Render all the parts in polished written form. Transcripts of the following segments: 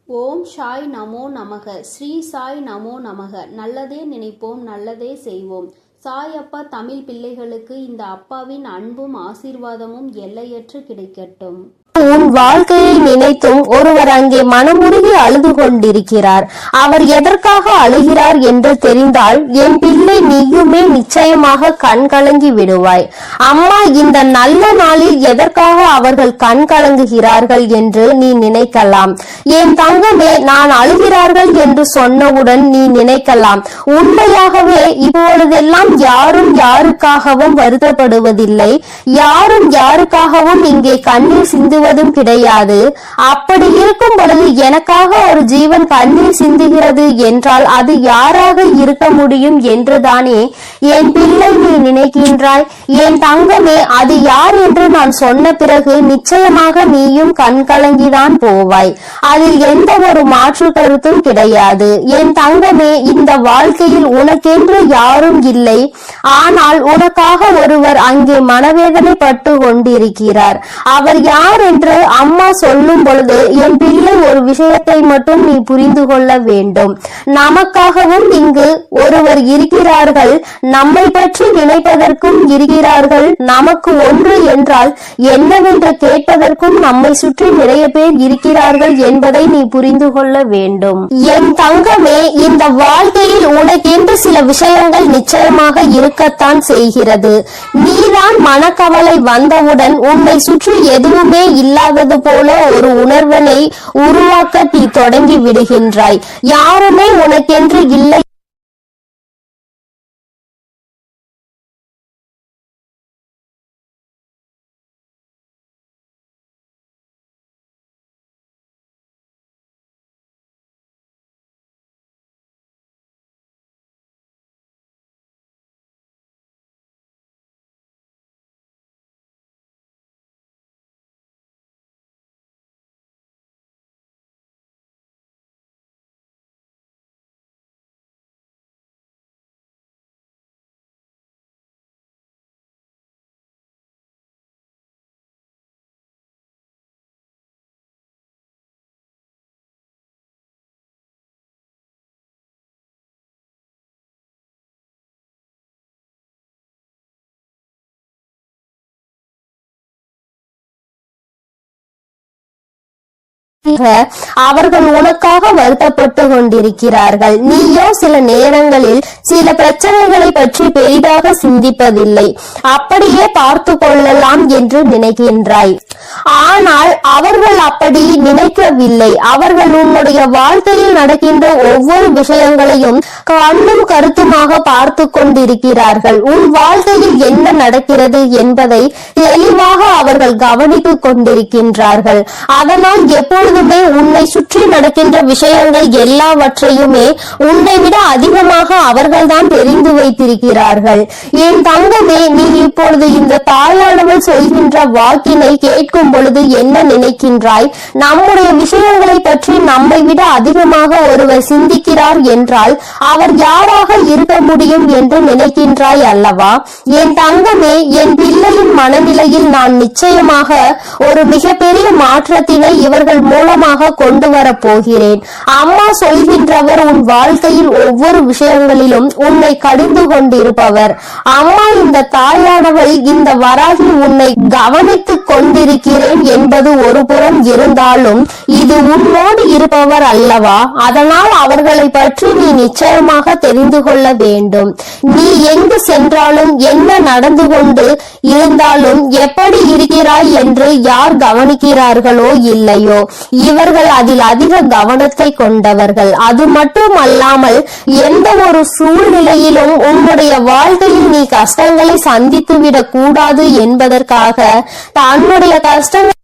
ஓம் சாய் நமோ நமக. ஸ்ரீ சாய் நமோ நமக. நல்லதே நினைப்போம், நல்லதே செய்வோம். சாய் அப்பா தமிழ் பிள்ளைகளுக்கு இந்த அப்பாவின் அன்பும் ஆசீர்வாதமும் எல்லையற்று கிடைக்கட்டும். உன் வாழ்க்கையை நினைத்தும் ஒருவர் அங்கே மனமுருகி அழுது கொண்டிருக்கிறார். அவர் எதற்காக அழுகிறார் என்று தெரிந்தால் என் பிள்ளை நீயுமே நிச்சயமாக கண் கலங்கி விடுவாய். அம்மா இந்த நல்ல நாளில் எதற்காக அவர்கள் கண் கலங்குகிறார்கள் என்று நீ நினைக்கலாம். என் தங்கமே, நான் அழுகிறார்கள் என்று சொன்னவுடன் நீ நினைக்கலாம், உண்மையாகவே இப்பொழுதெல்லாம் யாரும் யாருக்காகவும் வருத்தப்படுவதில்லை, யாரும் யாருக்காகவும் இங்கே கண்ணீர் சிந்து கிடையாது. அப்படி இருக்கும் பொழுது எனக்காக ஒரு ஜீவன் கண்ணீர் சிந்துகிறது என்றால் அது யாராக இருக்க முடியும் என்றுதானே என் பிள்ளை நீ நினைக்கின்றாய். என் தங்கமே, அது யார் என்று நான் சொன்ன பிறகு நிச்சயமாக நீயும் கண் கலங்கிதான் போவாய். அதில் எந்த ஒரு மாற்று கருத்தும் கிடையாது. என் தங்கமே, இந்த வாழ்க்கையில் உனக்கென்று யாரும் இல்லை. ஆனால் உனக்காக ஒருவர் அங்கே மனவேதனை பட்டு கொண்டிருக்கிறார். அவர் யார் என்று அம்மா சொல்லும் பொழுது என் பிள்ளை ஒரு விஷயத்தை மட்டும் நீ புரிந்து கொள்ள வேண்டும். நமக்காகவும் இங்கு ஒருவர் இருக்கிறார்கள், நம்மை பற்றி நினைப்பதற்கும் இருக்கிறார்கள். நமக்கு ஒன்று என்றால் என்னவென்று கேட்பதற்கும் நம்மை சுற்றி நிறைய பேர் இருக்கிறார்கள் என்பதை நீ புரிந்து கொள்ள வேண்டும். என் தங்கமே, இந்த வாழ்க்கையில் உனக்கென்று சில விஷயங்கள் நிச்சயமாக இருக்கத்தான் செய்கிறது. நீதான் மனக்கவலை வந்தவுடன் உன்னை சுற்றி எதுவுமே இல்லாதது போல ஒரு உணர்வனை உருவாக்க நீ தொடங்கி விடுகின்றாய். யாருமே உனக்கென்று இல்லை அவர்கள் உனக்காக வருத்தப்பட்டு கொண்டிருக்கிறார்கள். நீயோ சில நேரங்களில் சில பிரச்சனைகளை பற்றி பெரிதாக சிந்திப்பதில்லை. அப்படியே பார்த்து கொள்ளலாம் என்று நினைக்கின்றாய். ஆனால் அவர்கள் அப்படி நினைக்கவில்லை. அவர்கள் உன்னுடைய வாழ்க்கையில் நடக்கின்ற ஒவ்வொரு விஷயங்களையும் கண்ணும் கருத்துமாக பார்த்து கொண்டிருக்கிறார்கள். உன் வாழ்க்கையில் என்ன நடக்கிறது என்பதை தெளிவாக அவர்கள் கவனித்துக் கொண்டிருக்கின்றார்கள். அதனால் எப்பொழுதுமே உன்னை சுற்றி நடக்கின்ற விஷயங்கள் எல்லாவற்றையுமே உன்னை விட அதிகமாக அவர்கள்தான் தெரிந்து வைத்திருக்கிறார்கள். என் தங்கமே, நீ இப்பொழுது இந்த தாயானவள் சொல்கின்ற வாக்கினை கேட்கும் பொழுது என்ன நினைக்கின்றாய்? நம்முடைய விஷயங்களை பற்றி நம்மை விட அதிகமாக ஒருவர் சிந்திக்கிறார் என்றால் அவர் யாராக இருக்க முடியும் என்று நினைக்கின்றாய் அல்லவா? என் தங்கமே, என் பிள்ளையின் மனநிலையில் நான் நிச்சயமாக ஒரு மிகப்பெரிய மாற்றத்தினை இவர்கள் மூலமாக கொண்டு வர போகிறேன். அம்மா சொல்கின்றவர் உன் வாழ்க்கையில் ஒவ்வொரு விஷயங்களிலும் உன்னை கடிந்து கொண்டிருப்பவர். அம்மா இந்த தாயானவள் இந்த வராகி உன்னை கவனித்துக் கொண்டிருக்கிறேன் என்பது ஒரு புறம் இருந்தாலும் இது உன்னோடு இருப்பவர் அல்லவா? அதனால் அவர்களை பற்றி நீ நிச்சயமாக தெரிந்து கொள்ள வேண்டும். நீ எங்கு சென்றாலும் என்ன நடந்து கொண்டு இருந்தாலும் எப்படி இருக்கிறாய் என்று யார் கவனிக்கிறார்களோ இல்லையோ இவர்கள் அதில் அதிக கவனத்தை கொண்டவர்கள். அது மட்டும் அல்லாமல் எந்த ஒரு சூழ்நிலையிலும் உன்னுடைய வாழ்க்கையில் நீ கஷ்டங்களை சந்தித்து விடக் கூடாது என்பதற்காக தன்னுடைய கஷ்டங்கள்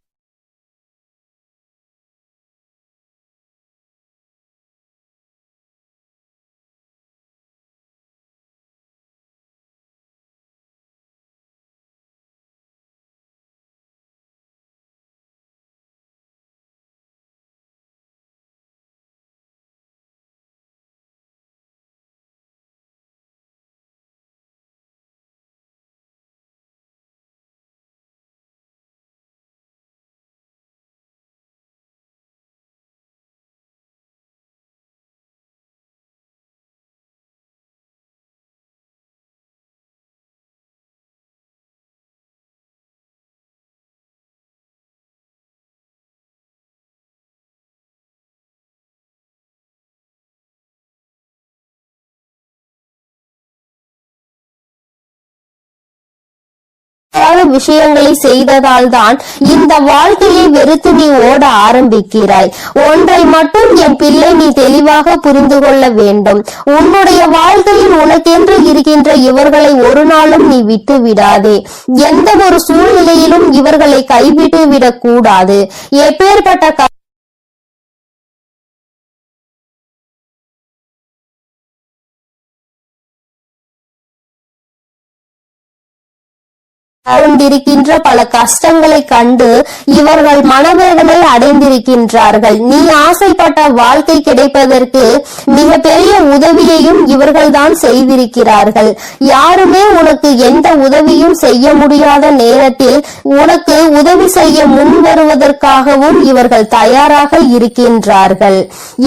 விஷயங்களை செய்ததால் தான் இந்த வாழ்க்கையை வெறுத்து நீ ஓட ஆரம்பிக்கிறாய். ஒன்றை மட்டும் என் பிள்ளை நீ தெளிவாக புரிந்து கொள்ள வேண்டும். உன்னுடைய வாழ்க்கையில் உனக்கென்று இருக்கின்ற இவர்களை ஒரு நாளும் நீ விட்டு விடாதே. எந்த ஒரு சூழ்நிலையிலும் இவர்களை கைவிட்டு விடக் கூடாது. எப்பேற்பட்ட கொண்டிருக்கின்ற பல கஷ்டங்களை கண்டு இவர்கள் மனவேதனை அடைந்திருக்கின்றார்கள். நீ ஆசைப்பட்ட வாழ்க்கை கிடைப்பதற்கு மிக பெரிய உதவியையும் இவர்கள் தான் செய்திருக்கிறார்கள். யாருமே உனக்கு எந்த உதவியும் செய்ய முடியாத நேரத்தில் உனக்கு உதவி செய்ய முன் வருவதற்காகவும் இவர்கள் தயாராக இருக்கின்றார்கள்.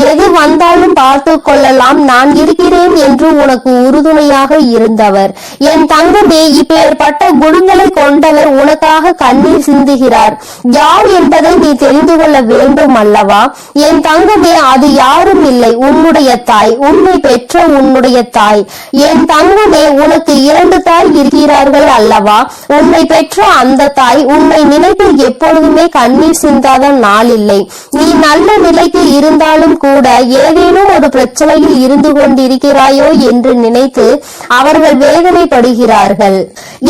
எது வந்தாலும் பார்த்து கொள்ளலாம், நான் இருக்கிறேன் என்று உனக்கு உறுதுணையாக இருந்தவர் என் தங்கமே இப்பேற்பட்ட குணங்களை கொண்டவர் உனக்காக கண்ணீர் சிந்துகிறார். யார் என்பதை நீ தெரிந்து கொள்ள வேண்டும் அல்லவா? என் தங்கமே, அது யாரும் இல்லை, உன்னுடைய தாய், உன்னை பெற்ற உன்னுடைய தாய். என் தங்கமே, உனக்கு 2 தாய் இருக்கிறார்கள் அல்லவா? உன்னை பெற்ற அந்த தாய் உன்னை நினைத்து எப்பொழுதுமே கண்ணீர் சிந்தாத நாள் இல்லை. நீ நல்ல நிலைக்கு இருந்தாலும் கூட ஏதேனும் ஒரு பிரச்சனையில் இருந்து கொண்டிருக்கிறாயோ என்று நினைத்து அவர்கள் வேதனைப்படுகிறார்கள்.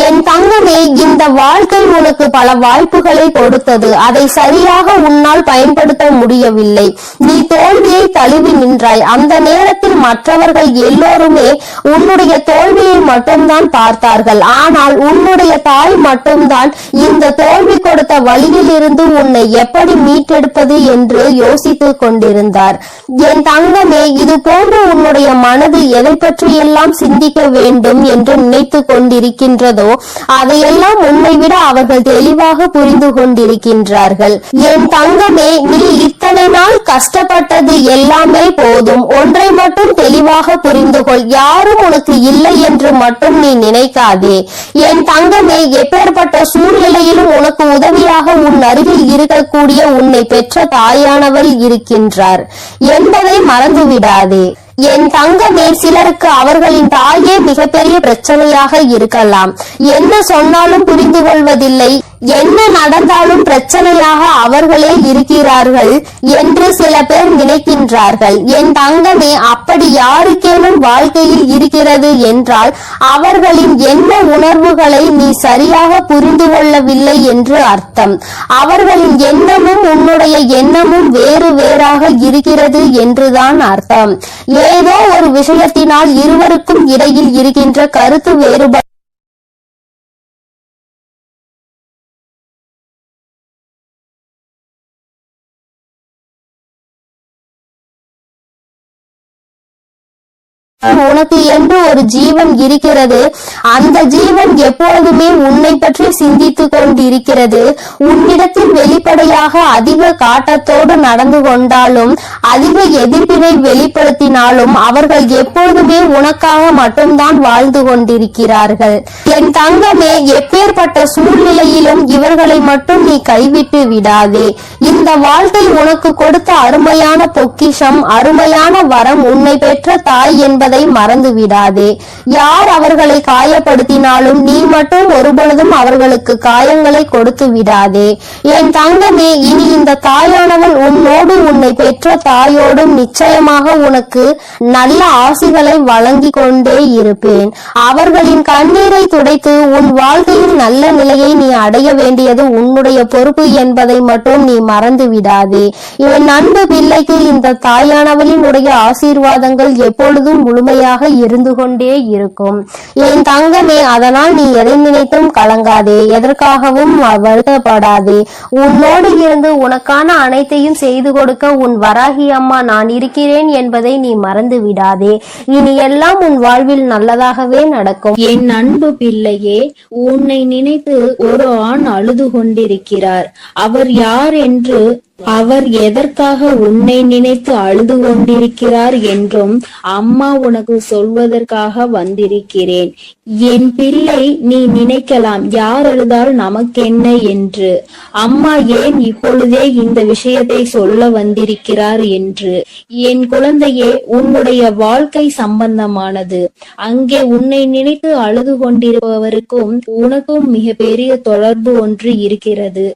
என் தங்கமே, இந்த வாழ்க்கை உனக்கு பல வாய்ப்புகளை கொடுத்தது. அதை சரியாக உன்னால் பயன்படுத்த முடியவில்லை. நீ தோல்வியை தழுவி நின்றாய். அந்த நேரத்தில் மற்றவர்கள் எல்லோருமே உன்னுடைய தோல்வியை மட்டும்தான் பார்த்தார்கள். ஆனால் உன்னுடைய தாய் மட்டும்தான் இந்த தோல்வி கொடுத்த வழியில் இருந்து உன்னை எப்படி மீட்டெடுப்பது என்று யோசித்துக் கொண்டிருந்தார். என் தங்கமே, இது போன்று உன்னுடைய மனது எதை பற்றியெல்லாம் சிந்திக்க வேண்டும் என்று நினைத்து கொண்டிருக்கின்றதோ அதையெல்லாம் உன்னை விட அவர்கள் தெளிவாக புரிந்து கொண்டிருக்கின்றார்கள். என் தங்கமே, நீ இத்தனை நாள் கஷ்டப்பட்டது எல்லாமே போதும். ஒன்றை மட்டும் தெளிவாக புரிந்து கொள். யாரும் உனக்கு இல்லை என்று மட்டும் நீ நினைக்காதே. என் தங்கமே, எப்பேற்பட்ட சூழ்நிலையிலும் உனக்கு உதவியாக உன் அருகில் இருக்கக்கூடிய உன்னை பெற்ற தாயானவள் இருக்கின்றார் என்பதை மறந்து விடாதே. என் தங்கமே, சிலருக்கு அவர்களின் தாயே மிகப்பெரிய பிரச்சனையாக இருக்கலாம். என்ன சொன்னாலும் புரிந்து கொள்வதில்லை, என்ன நடந்தாலும் பிரச்சனையாக அவர்களே இருக்கிறார்கள் என்று சில பேர் நினைக்கின்றார்கள். என் தங்கமே, அப்படி யாருக்கேனும் வாழ்க்கையில் இருக்கிறது என்றால் அவர்களின் என்ன உணர்வுகளை நீ சரியாக புரிந்து கொள்ளவில்லை என்று அர்த்தம். அவர்களின் எண்ணமும் உன்னுடைய எண்ணமும் வேறு வேறாக இருக்கிறது என்றுதான் அர்த்தம். ஏதோ ஒரு விஷயத்தினால் இருவருக்கும் இடையில் இருக்கின்ற கருத்து வேறுபாடு உனக்கு என்று ஒரு ஜீவன் இருக்கிறது. அந்த ஜீவன் எப்பொழுதுமே உன்னை பற்றி சிந்தித்துக் கொண்டிருக்கிறது. உன்னிடத்தில் வெளிப்படையாக அதிக காட்டத்தோடு நடந்து கொண்டாலும் அதிக எதிர்ப்பினை வெளிப்படுத்தினாலும் அவர்கள் எப்பொழுதுமே உனக்காக மட்டும்தான் வாழ்ந்து கொண்டிருக்கிறார்கள். என் தங்கமே, எப்பேற்பட்ட சூழ்நிலையிலும் இவர்களை மட்டும் நீ கைவிட்டு விடாதே. இந்த வாழ்க்கை உனக்கு கொடுத்த அருமையான பொக்கிஷம், அருமையான வரம் உன்னை பெற்ற தாய் என்பதை மறந்து விடாதே. யார் அவர்களை காயப்படுத்தினாலும் நீ மட்டும் ஒருபொழுதும் அவர்களுக்கு காயங்களை கொடுத்து விடாதே. என் தங்கமே, இனி இந்த தாயானவள் உன்னோடு உன்னை பெற்ற தாயோடும் நிச்சயமாக உனக்கு நல்ல ஆசிகளை வழங்கி கொண்டே இருப்பேன். அவர்களின் கண்ணீரை துடைத்து உன் வாழ்க்கையில் நல்ல நிலையை நீ அடைய வேண்டியது உன்னுடைய பொறுப்பு என்பதை மட்டும் நீ மறந்து விடாதே. என் அன்பு பிள்ளைக்கு இந்த தாயானவளின் உடைய ஆசீர்வாதங்கள் எப்பொழுதும் முழுமையாக இருந்து கொண்டே இருக்கும். என் தங்கமே, அதனால் நீ எதை நினைத்தும் கலங்காதே, எதற்காகவும் வருத்தப்படாதே. உன்னோடு இருந்து உனக்கான அனைத்தையும் செய்து கொடுக்க உன் வராகி அம்மா நான் இருக்கிறேன் என்பதை நீ மறந்து விடாதே. இனி எல்லாம் உன் வாழ்வில் நல்லதாகவே நடக்கும். என் அன்பு பிள்ளையே, உன்னை நினைத்து ஒரு ஆண் அழுது கொண்டிருக்கிறார். அவர் யார் என்று அவர் எதற்காக உன்னை நினைத்து அழுது கொண்டிருக்கிறார் என்றும் அம்மா உனக்கு சொல்வதற்காக வந்திருக்கிறேன். என் பிள்ளை, நீ நினைக்கலாம் யார் அழுதால் நமக்கென்ன என்று. அம்மா ஏன் இப்பொழுதே இந்த விஷயத்தை சொல்ல வந்திருக்கிறார் என்று. என் குழந்தையே, உன்னுடைய வாழ்க்கை சம்பந்தமானது. அங்கே உன்னை நினைத்து அழுது கொண்டிருப்பவருக்கும் உனக்கும் மிக பெரிய தொடர்பு ஒன்று இருக்கிறது.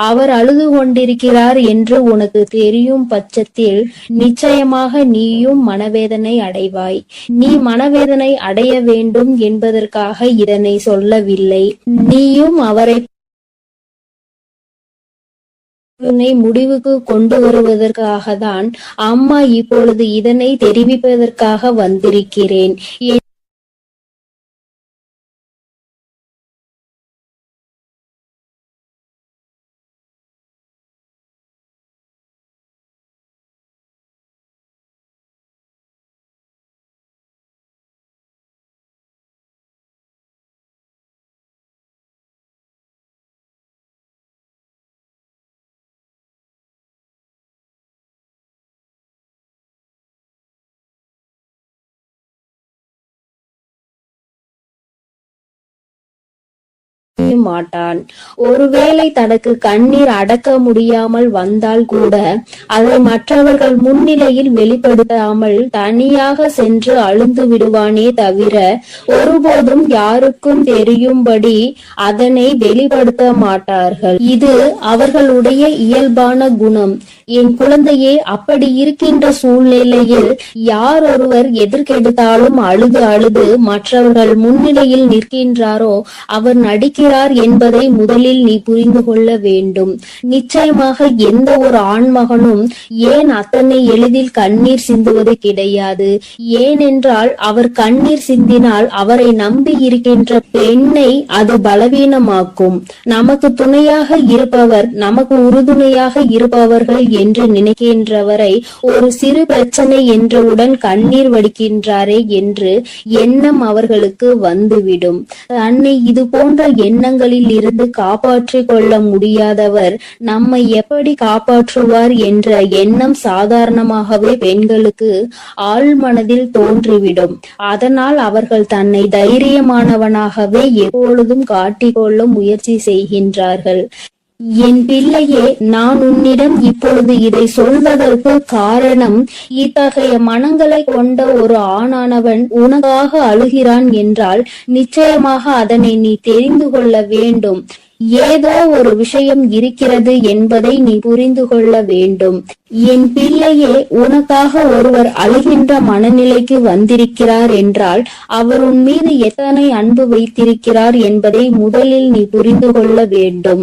அவர் அழுது கொண்டிருக்கிறார் என்று உனக்கு தெரியும் பட்சத்தில் நிச்சயமாக நீயும் மனவேதனை அடைவாய். நீ மனவேதனை அடைய வேண்டும் என்பதற்காக இதனை சொல்லவில்லை. நீயும் அவரை முடிவுக்கு கொண்டு வருவதற்காக தான் அம்மா இப்பொழுது இதனை தெரிவிப்பதற்காக வந்திருக்கிறேன். மாட்டான். ஒருவேளை தனக்கு கண்ணீர் அடக்க முடியாமல் வந்தால் கூட அதை மற்றவர்கள் முன்னிலையில் வெளிப்படுத்தாமல் தனியாக சென்று அழுந்து விடுவானே தவிர ஒருபோதும் யாருக்கும் தெரியும்படி அதனை வெளிப்படுத்த மாட்டார்கள். இது அவர்களுடைய இயல்பான குணம். என் குழந்தையே, அப்படி இருக்கின்ற சூழ்நிலையில் யார் ஒருவர் எதற்கெடுத்தாலும் அழுது அழுது மற்றவர்கள் முன்னிலையில் நிற்கின்றாரோ அவர் நடிக்கிறார் என்பதை முதலில் நீ புரிந்து கொள்ள வேண்டும். நிச்சயமாக எந்த ஒரு ஆண்மகனும் ஏன் அத்தனை எளிதில் கண்ணீர் சிந்துவது கிடையாது. ஏனென்றால் அவர் கண்ணீர் சிந்தினால் அவரை நம்பி இருக்கின்ற பெண்ணை அது பலவீனமாக்கும். நமக்கு துணையாக இருப்பவர், நமக்கு உறுதுணையாக இருப்பவர்கள் என்று நினைக்கின்றவரை ஒரு சிறு பிரச்சனை என்றவுடன் கண்ணீர் வடிக்கின்றாரே என்று எண்ணம் அவர்களுக்கு வந்துவிடும். தன்னை இது போன்ற எண்ணங்களில் இருந்து காப்பாற்றிக் கொள்ள முடியாதவர் நம்மை எப்படி காப்பாற்றுவார் என்ற எண்ணம் சாதாரணமாகவே பெண்களுக்கு ஆழ் மனதில் தோன்றிவிடும். அதனால் அவர்கள் தன்னை தைரியமானவனாகவே எப்பொழுதும் காட்டிக்கொள்ள முயற்சி செய்கின்றார்கள். என் பிள்ளையே, நான் உன்னிடம் இப்பொழுது இதை சொல்வதற்கு காரணம், இத்தகைய மனங்களை கொண்ட ஒரு ஆணானவன் உனக்காக அழுகிறான் என்றால் நிச்சயமாக அதனை நீ தெரிந்து கொள்ள வேண்டும். ஏதோ ஒரு விஷயம் இருக்கிறது என்பதை நீ புரிந்து கொள்ள வேண்டும். என் பிள்ளையே, உனக்காக ஒருவர் அழுகின்ற மனநிலைக்கு வந்திருக்கிறார் என்றால் அவர் உன் மீது எத்தனை அன்பு வைத்திருக்கிறார் என்பதை முதலில் நீ புரிந்து கொள்ள வேண்டும்.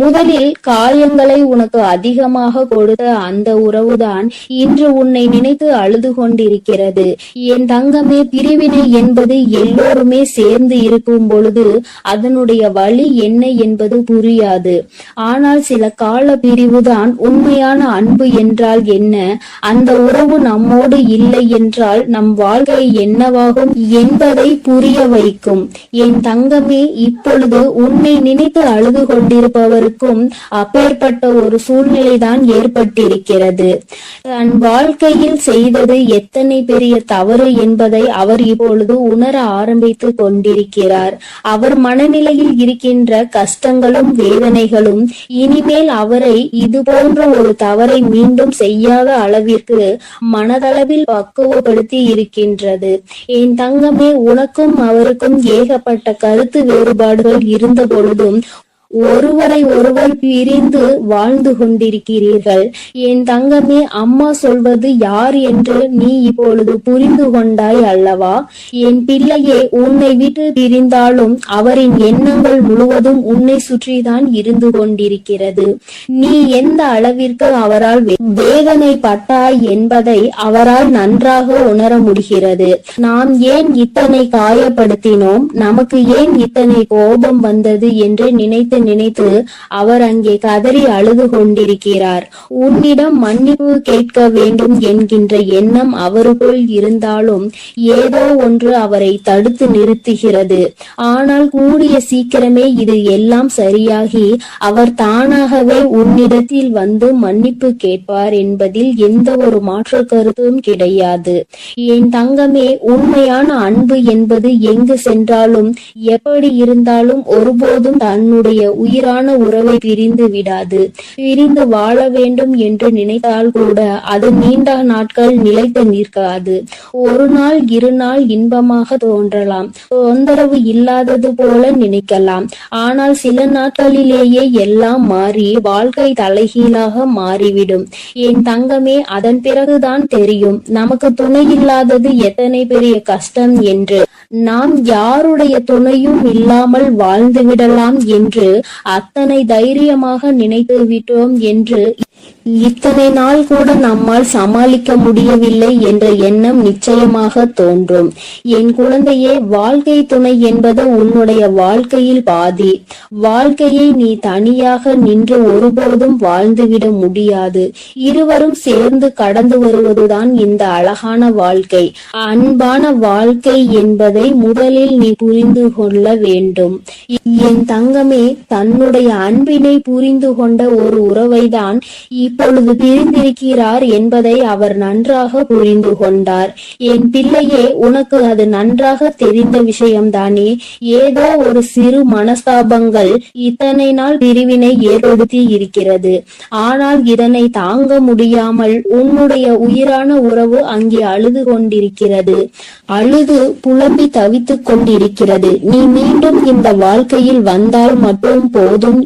முதலில் காயங்களை உனக்கு அதிகமாக கொடுத்த அந்த உறவுதான் இன்று உன்னை நினைத்து அழுது கொண்டிருக்கிறது. என் தங்கமே, பிரிவினை என்பது எல்லோருமே சேர்ந்து இருக்கும் பொழுது அதனுடைய வலி என்ன என்பது புரியாது. ஆனால் சில கால பிரிவுதான் உண்மையான அன்பு என்றால் என்ன, அந்த உறவு நம்மோடு இல்லை என்றால் நம் வாழ்க்கை என்னவாகும் என்பதை புரிய வைக்கும். என் தங்கமே, இப்பொழுது உன்னை நினைத்து அழுது கொண்டிருப்பவருக்கும் அப்பேற்பட்ட ஒரு சூழ்நிலைதான் ஏற்பட்டிருக்கிறது. தன் வாழ்க்கையில் செய்தது எத்தனை பெரிய தவறு என்பதை அவர் இப்பொழுது உணர ஆரம்பித்து கொண்டிருக்கிறார். அவர் மனநிலையில் இருக்கின்ற கஷ்டங்களும் வேதனைகளும் இனிமேல் அவரை இது போன்ற ஒரு தவறை மீண்டும் செய்யாத அளவிற்கு மனதளவில் பக்குவப்படுத்தி இருக்கின்றது. என் தங்கமே, உனக்கும் அவருக்கும் ஏகப்பட்ட கருத்து வேறுபாடுகள் இருந்த பொழுதும் ஒருவரை ஒருவர் பிரிந்து வாழ்ந்து கொண்டிருக்கிறீர்கள். என் தங்கமே, அம்மா சொல்வது யார் என்று நீ இப்பொழுது புரிந்து கொண்டாய் அல்லவா? என் பிள்ளையே, உன்னை விட்டு பிரிந்தாலும் அவரின் எண்ணங்கள் முழுவதும் உன்னை சுற்றிதான் இருந்து கொண்டிருக்கிறது. நீ எந்த அளவிற்கு அவரால் வேதனைப்பட்டாய் என்பதை அவரால் நன்றாக உணர முடிகிறது. நாம் ஏன் இத்தனை காயப்படுத்தினோம், நமக்கு ஏன் இத்தனை கோபம் வந்தது என்று நினைத்து நினைத்து அவர் அங்கே கதறி அழுது கொண்டிருக்கிறார். உன்னிடம் மன்னிப்பு கேட்க வேண்டும் என்கின்ற எண்ணம் அவருக்குள் இருந்தாலும் ஏதோ ஒன்று அவரை தடுத்து நிறுத்துகிறது. ஆனால் கூடிய சீக்கிரமே இது எல்லாம் சரியாகி அவர் தானாகவே உன்னிடத்தில் வந்து மன்னிப்பு கேட்பார் என்பதில் எந்த ஒரு மாற்று கருத்தும் கிடையாது. என் தங்கமே, உண்மையான அன்பு என்பது எங்கு சென்றாலும் எப்படி இருந்தாலும் ஒருபோதும் தன்னுடைய உயிரான உறவை பிரிந்து விடாது. பிரிந்து வாழ வேண்டும் என்று நினைத்தால் கூட அது நீண்ட நாட்கள் நிலைத்து நிற்காது. ஒரு நாள் இரு நாள் இன்பமாக தோன்றலாம், தொந்தரவு இல்லாதது போல நினைக்கலாம். ஆனால் சில நாட்களிலேயே எல்லாம் மாறி வாழ்க்கை தலைகீழாக மாறிவிடும். என் தங்கமே, அதன் பிறகுதான் தெரியும் நமக்கு துணை இல்லாதது எத்தனை பெரிய கஷ்டம் என்று. நாம் யாருடைய துணையும் இல்லாமல் வாழ்ந்து விடலாம் என்று அத்தனை தைரியமாக நினைத்து விட்டோம் என்று இத்தனை நாள் கூட நம்மால் சமாளிக்க முடியவில்லை என்ற எண்ணம் நிச்சயமாக தோன்றும். என் குழந்தையே, வாழ்க்கை துணை என்பது உன்னுடைய வாழ்க்கையில் பாதி. வாழ்க்கையை நீ தனியாக நின்று ஒருபோதும் வாழ்ந்துவிட முடியாது. இருவரும் சேர்ந்து கடந்து வருவதுதான் இந்த அழகான வாழ்க்கை. அன்பான வாழ்க்கை என்பதை முதலில் நீ புரிந்து கொள்ள வேண்டும். என் தங்கமே, தன்னுடைய அன்பினை புரிந்து கொண்ட ஒரு உறவைதான் இப்பொழுது பிரிந்திருக்கிறார் என்பதை அவர் நன்றாக புரிந்து கொண்டார். என் பிள்ளையே, உனக்கு அது நன்றாக தெரிந்த விஷயம்தானே. ஏதோ ஒரு சிறு மனஸ்தாபங்கள் இத்தனை நாள் பிரிவினை ஏற்படுத்தி இருக்கிறது. ஆனால் இதனை தாங்க முடியாமல் உன்னுடைய உயிரான உறவு அங்கே அழுது கொண்டிருக்கிறது. அழுது புலம்பி தவித்துக் கொண்டிருக்கிறது. நீ மீண்டும் இந்த வாழ்க்கையில் வந்தால் மட்டும் போதும்,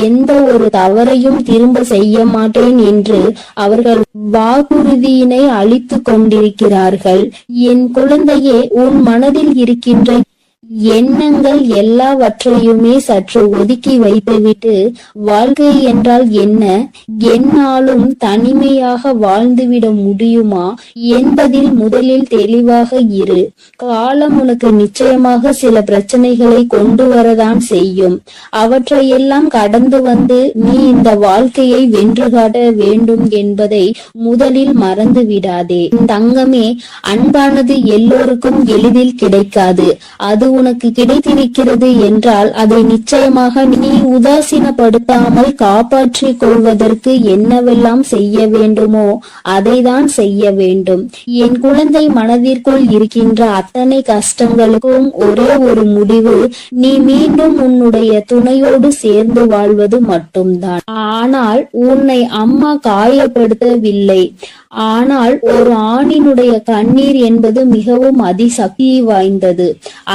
எந்த ஒரு தவறையும் திரும்ப செய்ய மாட்டேன் என்று அவர்கள் வாக்குறுதியினை அளித்துக் கொண்டிருக்கிறார்கள். என் குழந்தையே, உன் மனதில் இருக்கின்ற எண்ணங்கள் எல்லாவற்றையுமே சற்று ஒதுக்கி வைத்துவிட்டு, வாழ்க்கை என்றால் என்ன, என்னாலும் தனிமையாக வாழ்ந்துவிட முடியுமா என்பதில் முதலில் தெளிவாக இரு. காலம் உனக்கு நிச்சயமாக சில பிரச்சனைகளை கொண்டு வரதான் செய்யும். அவற்றையெல்லாம் கடந்து வந்து நீ இந்த வாழ்க்கையை வென்று காட்ட வேண்டும் என்பதை முதலில் மறந்து விடாதே. தங்கமே, அன்பானது எல்லோருக்கும் எளிதில் கிடைக்காது. அது உனக்கு கிடைத்திருக்கிறது என்றால் அதை நிச்சயமாக நீ உதாசீனப்படுத்தாமல் காப்பாற்றிக் கொள்வதற்கு என்னவெல்லாம் செய்ய வேண்டுமோ அதை தான் செய்ய வேண்டும். என் குழந்தை, மனதிற்குள் இருக்கின்ற அத்தனை கஷ்டங்களுக்கும் ஒரே ஒரு முடிவு, நீ மீண்டும் உன்னுடைய துணையோடு சேர்ந்து வாழ்வது மட்டும்தான். ஆனால் உன்னை அம்மா காயப்படுத்தவில்லை. ஆனால் ஒரு ஆணினுடைய கண்ணீர் என்பது மிகவும் அதிசக்தி வாய்ந்தது.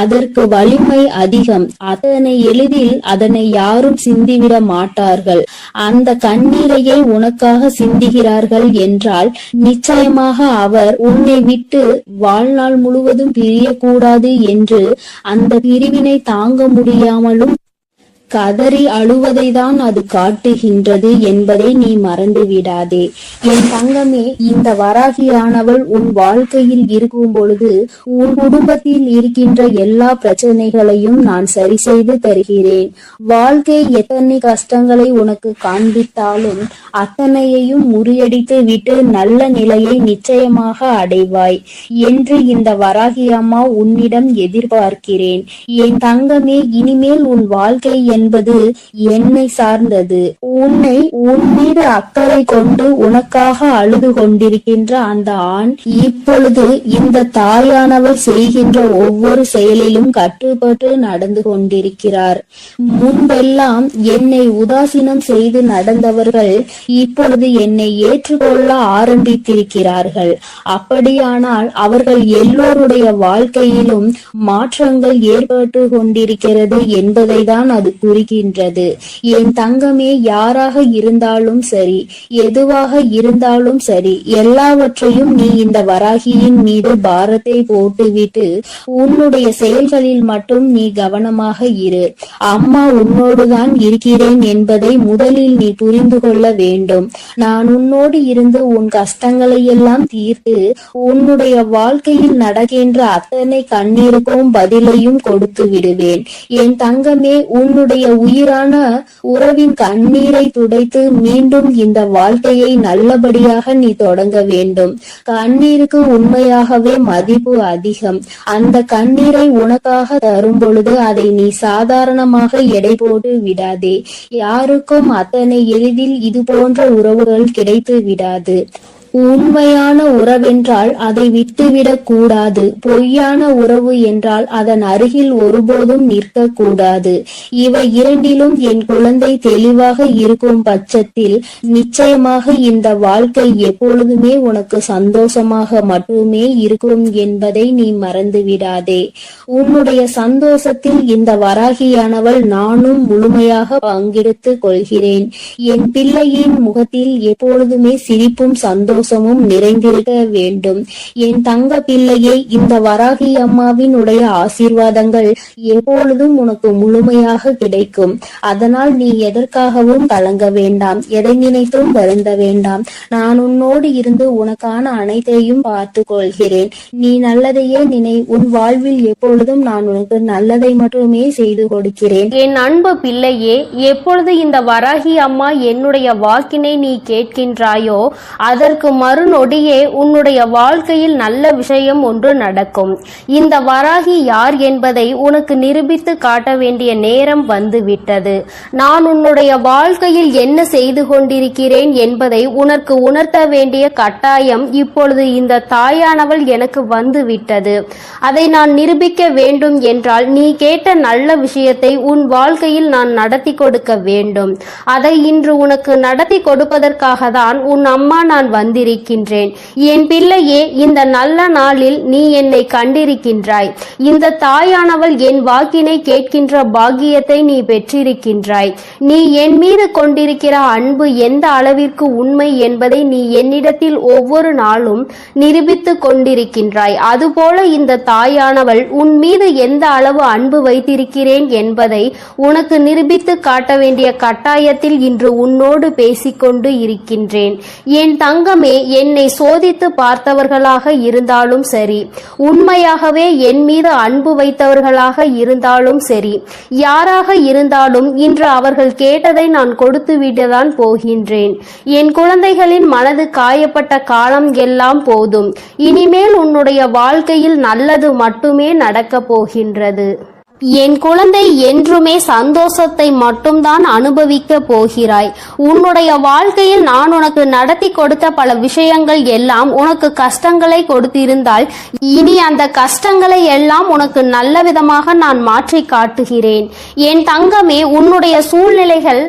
அதற்கு வலிமை அதிகம். அதனை எளிதில் அதனை யாரும் சிந்திவிட மாட்டார்கள். அந்த கண்ணீரையே உனக்காக சிந்துகிறார்கள் என்றால் நிச்சயமாக அவர் உன்னை விட்டு வாழ்நாள் முழுவதும் பிரியக்கூடாது என்று அந்த பிரிவினை தாங்க முடியாமலும் கதறி அழுவதை தான் அது காட்டுகின்றது என்பதை நீ மறந்து விடாதே. என் தங்கமே, இந்த வராகியானவள் உன் வாழ்க்கையில் இருக்கும் பொழுது உன் குடும்பத்தில் இருக்கின்ற எல்லா பிரச்சனைகளையும் நான் சரி செய்து தருகிறேன். வாழ்க்கை எத்தனை கஷ்டங்களை உனக்கு காண்பித்தாலும் அத்தனையையும் முறியடித்து விட்டு நல்ல நிலையை நிச்சயமாக அடைவாய் என்று இந்த வராகி அம்மா உன்னிடம் எதிர்பார்க்கிறேன். என் தங்கமே, இனிமேல் உன் வாழ்க்கை என்பது என்னை சார்ந்தது. உன்னை உன் மீது அக்கறை கொண்டு உனக்காக அழுது கொண்டிருக்கின்ற அந்த ஆண் இப்பொழுது இந்த தாயானவள் செய்கின்ற ஒவ்வொரு செயலிலும் கட்டுப்பட்டு நடந்து கொண்டிருக்கிறார். முன்பெல்லாம் என்னை உதாசீனம் செய்து நடந்தவர்கள் இப்பொழுது என்னை ஏற்றுக்கொள்ள ஆரம்பித்திருக்கிறார்கள். அப்படியானால் அவர்கள் எல்லோருடைய வாழ்க்கையிலும் மாற்றங்கள் ஏற்பட்டு கொண்டிருக்கிறது என்பதை தான் அது குறிக்கின்றது. என் தங்கமே, யாராக இருந்தாலும் சரி, எதுவாக இருந்தாலும் சரி, எல்லாவற்றையும் நீ இந்த வராகியின் மீது பாரத்தை போட்டுவிட்டு உன்னுடைய செயல்களில் மட்டும் நீ கவனமாக இரு. அம்மா உன்னோடுதான் இருக்கிறேன் என்பதை முதலில் நீ புரிந்து கொள்ள வேண்டும். நான் உன்னோடு இருந்து உன் கஷ்டங்களை எல்லாம் தீர்த்து உன்னுடைய வாழ்க்கையில் நடக்கின்ற அத்தனை கண்ணீருக்கும் பதிலையும் கொடுத்து விடுவேன். என் தங்கமே, உன்னுடைய உன்னுடைய உயிரான உறவின் கண்ணீரை துடைத்து மீண்டும் இந்த வாழ்க்கையை நல்லபடியாக நீ தொடங்க வேண்டும். கண்ணீருக்கு உண்மையாகவே மதிப்பு அதிகம். அந்த கண்ணீரை உனக்காக தரும் பொழுது அதை நீ சாதாரணமாக எடை போட்டு விடாதே. யாருக்கும் அத்தனை எளிதில் இது போன்ற உறவுகள் கிடைத்து விடாது. உண்மையான உறவென்றால் அதை விட்டுவிடக் கூடாது. பொய்யான உறவு என்றால் அதன் அருகில் ஒருபோதும் நிற்க கூடாது. இவை இரண்டிலும் என் குழந்தை தெளிவாக இருக்கும் பட்சத்தில் நிச்சயமாக இந்த வாழ்க்கை எப்பொழுதுமே உனக்கு சந்தோஷமாக மட்டுமே இருக்கும் என்பதை நீ மறந்து விடாதே. உன்னுடைய சந்தோஷத்தில் இந்த வராகியானவள் நானும் முழுமையாக பங்கெடுத்துக் கொள்கிறேன். என் பிள்ளையின் முகத்தில் எப்பொழுதுமே சிரிப்பும் சந்தோஷமும் நிறைந்திருக்க வேண்டும். என் தங்க பிள்ளையை, இந்த வராகி அம்மாவினுடைய ஆசீர்வாதங்கள் எப்பொழுதும் உனக்கு முழுமையாக கிடைக்கும். அதனால் நீ எதற்காகவும் கலங்க வேண்டாம், எதை நினைத்தும் வருந்த வேண்டாம். நான் உன்னோடு இருந்து உனக்கான அனைத்தையும் பார்த்து கொள்கிறேன். நீ நல்லதையே நினை. உன் வாழ்வில் எப்பொழுதும் நான் உனக்கு நல்லதை மட்டுமே செய்து கொடுக்கிறேன். என் அன்பு பிள்ளையே, எப்பொழுது இந்த வராகி அம்மா என்னுடைய வாக்கினை நீ கேட்கின்றாயோ அதற்கு மறுநொடியே உன்னுடைய வாழ்க்கையில் நல்ல விஷயம் ஒன்று நடக்கும். இந்த வராகி யார் என்பதை உனக்கு நிரூபித்து காட்ட வேண்டிய நேரம் வந்துவிட்டது. நான் உன்னுடைய வாழ்க்கையில் என்ன செய்து கொண்டிருக்கிறேன் என்பதை உனக்கு உணர்த்த வேண்டிய கட்டாயம் இப்பொழுது இந்த தாயானவள் எனக்கு வந்துவிட்டது. அதை நான் நிரூபிக்க வேண்டும் என்றால் நீ கேட்ட நல்ல விஷயத்தை உன் வாழ்க்கையில் நான் நடத்தி கொடுக்க வேண்டும். அதை இன்று உனக்கு நடத்தி கொடுப்பதற்காக தான் உன் அம்மா நான் வந்திருக்கின்றேன். என் பிள்ளையே, இந்த நல்ல நாளில் நீ என்னை கண்டிருக்கின்றாய். இந்த தாயானவள் என் வாக்கினை கேட்கின்ற பாக்கியத்தை நீ பெற்றிருக்கின்றாய். நீ என் மீது கொண்டிருக்கிற அன்பு எந்த அளவிற்கு உண்மை என்பதை நீ என்னிடத்தில் ஒவ்வொரு நாளும் நிரூபித்து கொண்டிருக்கின்றாய். அதுபோல இந்த தாயானவள் உன் மீது எந்த அளவு அன்பு வைத்திருக்கிறேன் என்பதை உனக்கு நிரூபித்து காட்ட வேண்டிய கட்டாயத்தில் இன்று உன்னோடு பேசிக்கொண்டு இருக்கின்றேன். என் தங்கமே, என்னை சோதித்து பார்த்தவர்களாக இருந்தாலும் சரி, உண்மையாகவே என் மீது அன்பு வைத்தவர்களாக இருந்தாலும் சரி, யாராக இருந்தாலும் இன்று அவர்கள் கேட்டதை நான் கொடுத்து விடத்தான் போகின்றேன். என் குழந்தைகளின் மனது காயப்பட்ட காலம் எல்லாம் போதும். இனிமேல் உன்னுடைய வாழ்க்கையில் நல்லது மட்டுமே நடக்கப் போகின்றது. என் குழந்தை, என்றுமே சந்தோஷத்தை மட்டும்தான் அனுபவிக்க போகிறாய். உன்னுடைய வாழ்க்கையில் நான் உனக்கு நடத்தி கொடுத்த பல விஷயங்கள் எல்லாம் உனக்கு கஷ்டங்களை கொடுத்திருந்தால் இனி அந்த கஷ்டங்களை எல்லாம் உனக்கு நல்ல விதமாக நான் மாற்றி காட்டுகிறேன். என் தங்கமே, உன்னுடைய சூழ்நிலைகள்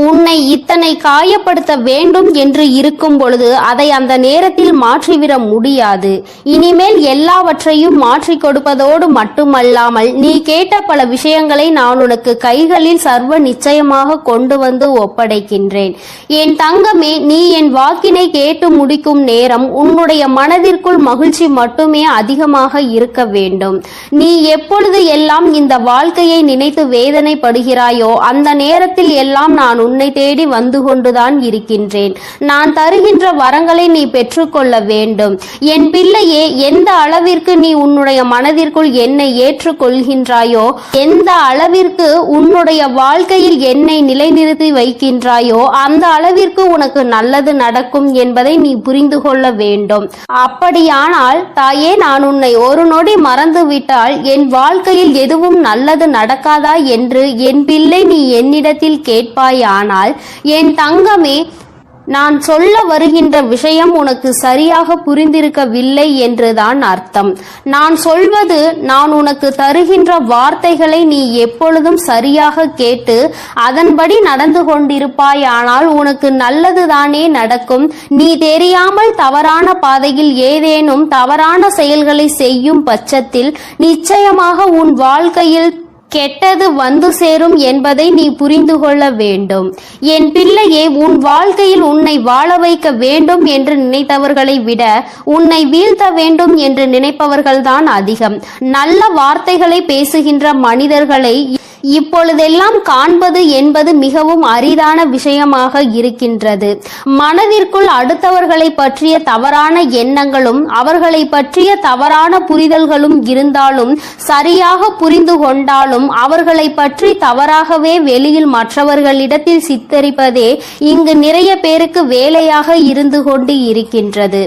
உன்னை இத்தனை காயப்படுத்த வேண்டும் என்று இருக்கும் பொழுது அதை அந்த நேரத்தில் மாற்றிவிட முடியாது. இனிமேல் எல்லாவற்றையும் மாற்றி கொடுப்பதோடு மட்டுமல்லாமல் நீ கேட்ட பல விஷயங்களை நான் உனக்கு கைகளில் சர்வ நிச்சயமாக கொண்டு வந்து ஒப்படைக்கின்றேன். என் தங்கமே, நீ என் வாக்கினை கேட்டு முடிக்கும் நேரம் உன்னுடைய மனதிற்குள் மகிழ்ச்சி மட்டுமே அதிகமாக இருக்க வேண்டும். நீ எப்பொழுது எல்லாம் இந்த வாழ்க்கையை நினைத்து வேதனைப்படுகிறாயோ அந்த நேரத்தில் எல்லாம் நான் உன்னை தேடி வந்து கொண்டுதான் இருக்கின்றேன். நான் தருகின்ற வரங்களை நீ பெற்றுக்கொள்ள வேண்டும். என் பிள்ளையே, எந்த அளவிற்கு நீ உன்னுடைய மனதிற்குள் என்னை ஏற்றுக்கொள்கின்றாயோ, எந்த அளவிற்கு உன்னுடைய வாழ்க்கையில் என்னை நிலைநிறுத்தி வைக்கின்றாயோ அந்த அளவிற்கு உனக்கு நல்லது நடக்கும் என்பதை நீ புரிந்து கொள்ள வேண்டும். அப்படியானால் தாயே, நான் உன்னை ஒரு நொடி மறந்துவிட்டால் என் வாழ்க்கையில் எதுவும் நல்லது நடக்காதா என்று என் பிள்ளை நீ என்னிடத்தில் கேட்பாயா? ஆனால் என் தங்கமே, நான் சொல்ல வருகின்ற விஷயம் உனக்கு சரியாக புரிந்திருக்கவில்லை என்றுதான் அர்த்தம். நான் சொல்வது, நான் உனக்கு தருகின்ற வார்த்தைகளை நீ எப்பொழுதும் சரியாக கேட்டு அதன்படி நடந்து கொண்டிருப்பாயானால் உனக்கு நல்லதுதானே நடக்கும். நீ தெரியாமல் தவறான பாதையில் ஏதேனும் தவறான செயல்களை செய்யும் பட்சத்தில் நிச்சயமாக உன் வாழ்க்கையில் கெட்டது வந்து சேரும் என்பதை நீ புரிந்து கொள்ள வேண்டும். என் பிள்ளையே, உன் வாழ்க்கையில் உன்னை வாழ வைக்க வேண்டும் என்று நினைத்தவர்களை விட உன்னை வீழ்த்த வேண்டும் என்று நினைப்பவர்கள்தான் அதிகம். நல்ல வார்த்தைகளை பேசுகின்ற மனிதர்களை இப்பொழுதெல்லாம் காண்பது என்பது மிகவும் அரிதான விஷயமாக இருக்கின்றது. மனதிற்குள் அடுத்தவர்களை பற்றிய தவறான எண்ணங்களும் அவர்களை பற்றிய தவறான புரிதல்களும் இருந்தாலும், சரியாக புரிந்து கொண்டாலும் அவர்களை பற்றி தவறாகவே வெளியில் மற்றவர்களிடத்தில் சித்தரிப்பதே இங்கு நிறைய பேருக்கு வேலையாக இருந்து கொண்டு இருக்கின்றது.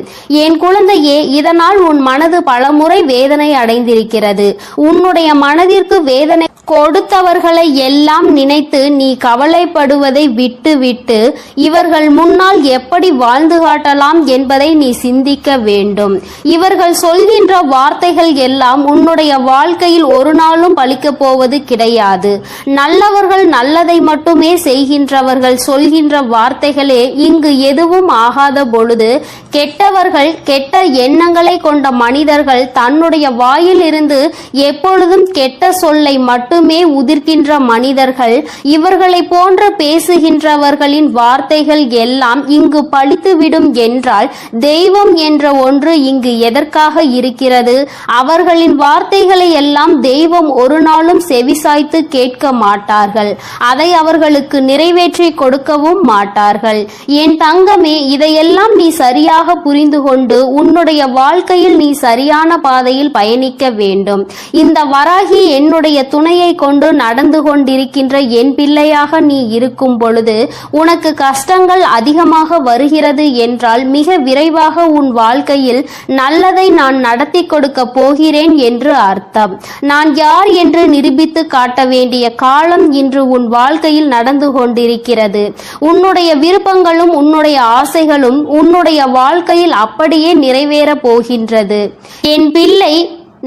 என் குழந்தையே, இதனால் உன் மனது பலமுறை வேதனை அடைந்திருக்கிறது. உன்னுடைய மனதிற்கு வேதனை கொடுத்தவர்களை எல்லாம் நினைத்து நீ கவலைப்படுவதை விட்டு இவர்கள் முன்னால் எப்படி வாழ்ந்து காட்டலாம் என்பதை நீ சிந்திக்க வேண்டும். இவர்கள் சொல்கின்ற வார்த்தைகள் எல்லாம் உன்னுடைய வாழ்க்கையில் ஒரு நாளும் பலிக்கப் போவது கிடையாது. நல்லவர்கள் நல்லதை மட்டுமே செய்கின்றவர்கள் சொல்கின்ற வார்த்தைகளே இங்கு எதுவும் ஆகாத பொழுது, கெட்டவர்கள் கெட்ட எண்ணங்களை கொண்ட மனிதர்கள் தன்னுடைய வாயில் இருந்து எப்பொழுதும் கெட்ட சொல்லை மட்டுமே உதிர்க்கின்ற மனிதர்கள், இவர்களை போன்ற பேசுகின்றவர்களின் வார்த்தைகள் எல்லாம் இங்கு பலித்துவிடும் என்றால் தெய்வம் என்ற ஒன்று இங்கு எதற்காக இருக்கிறது? அவர்களின் வார்த்தைகளை எல்லாம் தெய்வம் ஒரு நாளும் செவிசாய்த்து கேட்க மாட்டார்கள். அதை அவர்களுக்கு நிறைவேற்றி கொடுக்கவும் மாட்டார்கள். என் தங்கமே, இதையெல்லாம் நீ சரியாக புரிந்து கொண்டு உன்னுடைய வாழ்க்கையில் நீ சரியான பாதையில் பயணிக்க வேண்டும். இந்த வராகி என்னுடைய துணையை கொண்டு நடந்து கொண்டிருக்கின்ற என் பிள்ளையாக நீ இருக்கும் பொழுது உனக்கு கஷ்டங்கள் அதிகமாக வருகிறது என்றால் மிக விரைவாக உன் வாழ்க்கையில் நல்லதை நான் நடத்தி கொடுக்க போகிறேன் என்று அர்த்தம். நான் யார் என்று நிரூபித்து காட்ட வேண்டிய காலம் இன்று உன் வாழ்க்கையில் நடந்து கொண்டிருக்கிறது. உன்னுடைய விருப்பங்களும் உன்னுடைய ஆசைகளும் உன்னுடைய வாழ்க்கையில் அப்படியே நிறைவேற போகின்றது. என் பிள்ளை,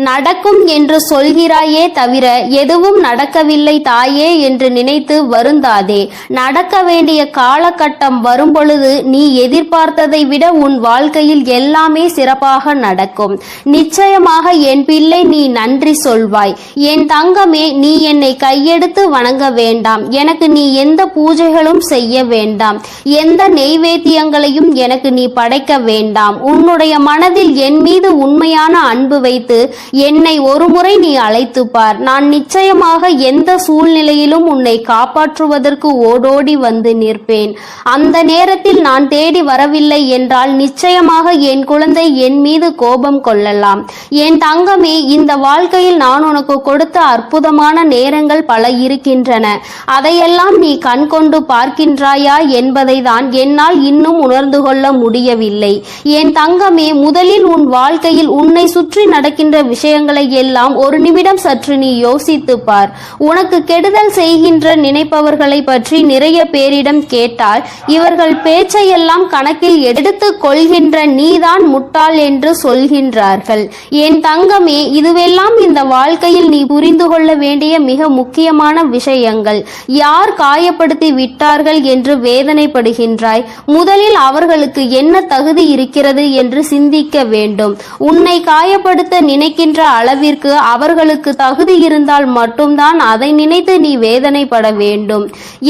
நடக்கும் என்று சொல்கிறாயே தவிர எதுவும் நடக்கவில்லை தாயே என்று நினைத்து வருந்தாதே. நடக்க வேண்டிய காலகட்டம் வரும்பொழுது நீ எதிர்பார்த்ததை விட உன் வாழ்க்கையில் எல்லாமே சிறப்பாக நடக்கும். நிச்சயமாக என் பிள்ளை, நீ நன்றி சொல்வாய். என் தங்கமே, நீ என்னை கையெடுத்து வணங்க வேண்டாம். எனக்கு நீ எந்த பூஜைகளும் செய்ய வேண்டாம். எந்த நெய்வேத்தியங்களையும் எனக்கு நீ படைக்க வேண்டாம். உன்னுடைய மனதில் என் மீது உண்மையான அன்பு வைத்து என்னை ஒருமுறை நீ அழைத்து பார். நான் நிச்சயமாக எந்த சூழ்நிலையிலும் உன்னை காப்பாற்றுவதற்கு ஓடோடி வந்து நிற்பேன். அந்த நேரத்தில் நான் தேடி வரவில்லை என்றால் நிச்சயமாக என் குழந்தை என் மீது கோபம் கொள்ளலாம். என் தங்கமே, இந்த வாழ்க்கையில் நான் உனக்கு கொடுத்த அற்புதமான நேரங்கள் பல இருக்கின்றன. அதையெல்லாம் நீ கண் கொண்டு பார்க்கின்றாயா என்பதை தான் என்னால் இன்னும் உணர்ந்து கொள்ள முடியவில்லை. என் தங்கமே, முதலில் உன் வாழ்க்கையில் உன்னை சுற்றி நடக்கின்ற விஷயங்களை எல்லாம் ஒரு நிமிடம் சற்று நீ யோசித்து பார். உனக்கு கெடுதல் செய்கின்ற நினைப்பவர்களை பற்றி நிறைய பேரிடம் கேட்டால் இவர்கள் பேச்சையெல்லாம் கணக்கில் எடுத்துக் கொள்கின்ற நீதான் முட்டாள் என்று சொல்கின்றார்கள். என் தங்கமே, இதுவெல்லாம் இந்த வாழ்க்கையில் நீ புரிந்து கொள்ள வேண்டிய மிக முக்கியமான விஷயங்கள். யார் காயப்படுத்தி விட்டார்கள் என்று வேதனைப்படுகின்றாய்? முதலில் அவர்களுக்கு என்ன தகுதி இருக்கிறது என்று சிந்திக்க வேண்டும். உன்னை காயப்படுத்த நினைக்கின்ற அளவிற்கு அவர்களுக்கு தகுதி இருந்தால் மட்டும்தான் அதை நினைத்து நீ வேதனைப்பட வேண்டும்.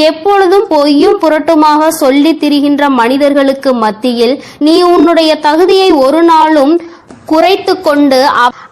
எப்பொழுதும் பொய்யும் புரட்டுமாக சொல்லி திரிகின்ற மனிதர்களுக்கு மத்தியில் நீ உன்னுடைய தகுதியை ஒரு நாளும் குறைத்து கொண்டு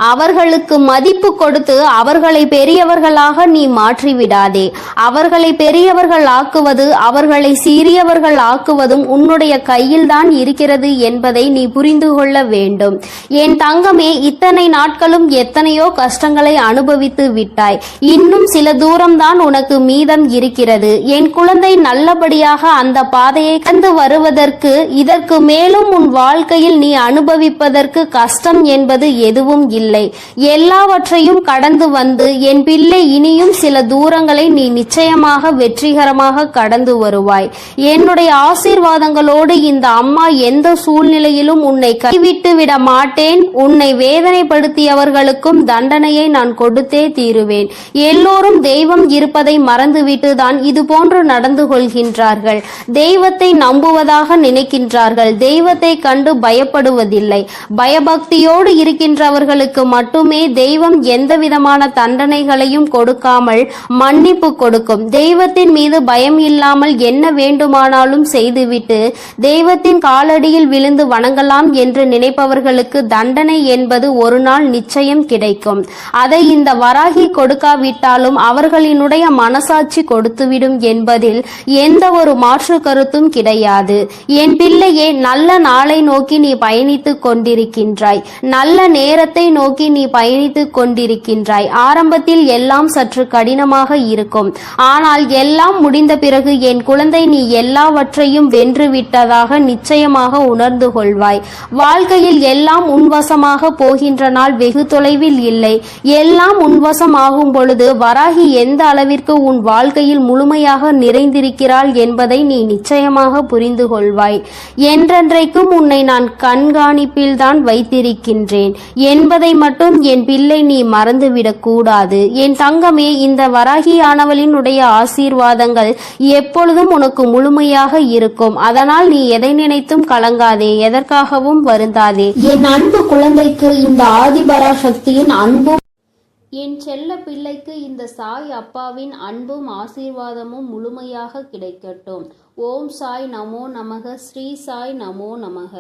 அவர்களுக்கு மதிப்பு கொடுத்து அவர்களை பெரியவர்களாக நீ மாற்றிவிடாதே. அவர்களை பெரியவர்கள் ஆக்குவது அவர்களை சிறியவர்கள் ஆக்குவதும் உன்னுடைய கையில்தான் இருக்கிறது என்பதை நீ புரிந்து கொள்ள வேண்டும். என் தங்கமே, இத்தனை நாட்களும் எத்தனையோ கஷ்டங்களை அனுபவித்து விட்டாய். இன்னும் சில தூரம்தான் உனக்கு மீதம் இருக்கிறது. என் குழந்தை, நல்லபடியாக அந்த பாதையை கடந்து வருவதற்கு இதற்கு மேலும் உன் வாழ்க்கையில் நீ அனுபவிப்பதற்கு கஷ்டம் என்பது எதுவும் இல்லை. எல்லாவற்றையும் கடந்து வந்து என் பிள்ளை, இனியும் சில தூரங்களை நீ நிச்சயமாக வெற்றிகரமாக கடந்து வருவாய். என்னுடைய ஆசீர்வாதங்களோடு இந்த அம்மா எந்த சூழ்நிலையிலும் உன்னை கைவிட்டு விட மாட்டேன். உன்னை வேதனைப்படுத்தியவர்களுக்கும் தண்டனையை நான் கொடுத்தே தீருவேன். எல்லோரும் தெய்வம் இருப்பதை மறந்துவிட்டு தான் இது போன்று நடந்து கொள்கின்றார்கள். தெய்வத்தை நம்புவதாக நினைக்கின்றார்கள். தெய்வத்தை கண்டு பயப்படுவதில்லை. பயபக்தி நம்பிக்கையோடு இருக்கின்றவர்களுக்கு மட்டுமே தெய்வம் எந்த விதமான தண்டனைகளையும் கொடுக்காமல் மன்னிப்பு கொடுக்கும். தெய்வத்தின் மீது பயம் இல்லாமல் என்ன வேண்டுமானாலும் செய்துவிட்டு தெய்வத்தின் காலடியில் விழுந்து வணங்கலாம் என்று நினைப்பவர்களுக்கு தண்டனை என்பது ஒரு நாள் நிச்சயம் கிடைக்கும். அதை இந்த வராகி கொடுக்காவிட்டாலும் அவர்களினுடைய மனசாட்சி கொடுத்துவிடும் என்பதில் எந்த ஒரு மாற்று கருத்தும் கிடையாது. என் பிள்ளையே, நல்ல நாளை நோக்கி நீ பயணித்துக் கொண்டிருக்கின்றாய். நல்ல நேரத்தை நோக்கி நீ பயணித்துக் கொண்டிருக்கின்றாய். ஆரம்பத்தில் எல்லாம் சற்று கடினமாக இருக்கும். ஆனால் எல்லாம் முடிந்த பிறகு என் குழந்தை, நீ எல்லாவற்றையும் வென்று விட்டதாக நிச்சயமாக உணர்ந்து கொள்வாய். வாழ்க்கையில் எல்லாம் உன்வசமாக போகின்ற நாள் வெகு தொலைவில் இல்லை. எல்லாம் உன்வசமாகும் பொழுது வராகி எந்த அளவிற்கு உன் வாழ்க்கையில் முழுமையாக நிறைந்திருக்கிறாள் என்பதை நீ நிச்சயமாக புரிந்து கொள்வாய். என்றென்றைக்கும் உன்னை நான் கண்காணிப்பில்தான் வைத்திருக்கின்றேன் என்பதை மட்டும் என் பிள்ளை நீ மறந்துவிடக் கூடாது. என் தங்கமே, இந்த வராகியானவளினுடைய ஆசீர்வாதங்கள் எப்பொழுதும் உனக்கு முழுமையாக இருக்கும். அதனால் நீ எதை நினைத்தும் கலங்காதே, எதற்காகவும் வருந்தாதே. என் அன்பு குழந்தைக்கு இந்த ஆதிபராசக்தியின் அன்பும் என் செல்ல பிள்ளைக்கு இந்த சாய் அப்பாவின் அன்பும் ஆசீர்வாதமும் முழுமையாக கிடைக்கட்டும். ஓம் சாய் நமோ நமக. ஸ்ரீ சாய் நமோ நமக.